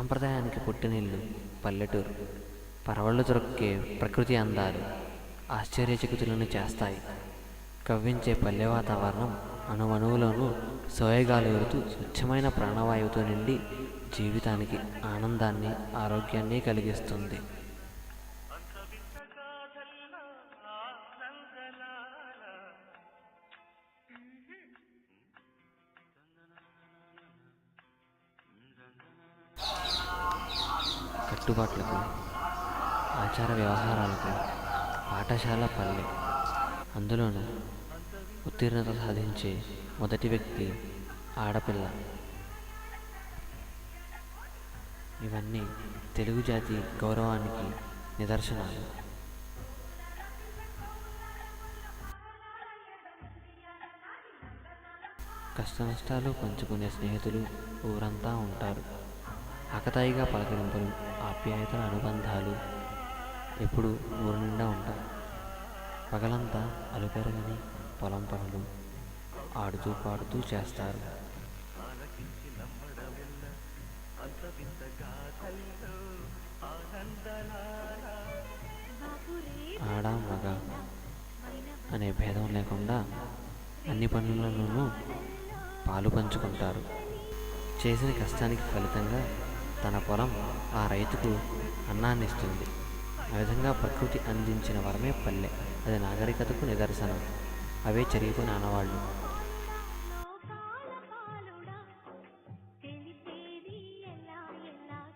సాంప్రదాయానికి పుట్టినిల్లు పల్లెటూరు. పరవళ్ళు దొరికే ప్రకృతి అందాలు ఆశ్చర్యచకితులను చేస్తాయి. కవ్వించే పల్లె వాతావరణం అణువణువులోనూ సోయగాలు ఎగురుతూ స్వచ్ఛమైన ప్రాణవాయువుతో నిండి జీవితానికి ఆనందాన్ని, ఆరోగ్యాన్ని కలిగిస్తుంది. కట్టుబాట్లకు, ఆచార వ్యవహారాలకు పాఠశాల పల్లె. అందులోనూ ఉత్తీర్ణత సాధించే మొదటి వ్యక్తి ఆడపిల్ల. ఇవన్నీ తెలుగు జాతి గౌరవానికి నిదర్శనాలు. కష్టనష్టాలు పంచుకునే స్నేహితులు ఊరంతా ఉంటారు. ఆకతాయిగా పలకరింపులు, ఆప్యాయతల అనుబంధాలు ఎప్పుడు ఊరు నిండా ఉంటాయి. పగలంతా అలుపెరగని పొలం పనులు ఆడుతూ పాడుతూ చేస్తారు. ఆడ మగ అనే భేదం లేకుండా అన్ని పనులలోనూ పాలు పంచుకుంటారు. చేసిన కష్టానికి ఫలితంగా తన పొలం ఆ రైతుకు అన్నాన్ని ఇస్తుంది. ఆ విధంగా ప్రకృతి అందించిన వరమే పల్లె. అది నాగరికతకు నిదర్శనం. అవే చెరిగిపోయిన ఆనవాళ్ళు.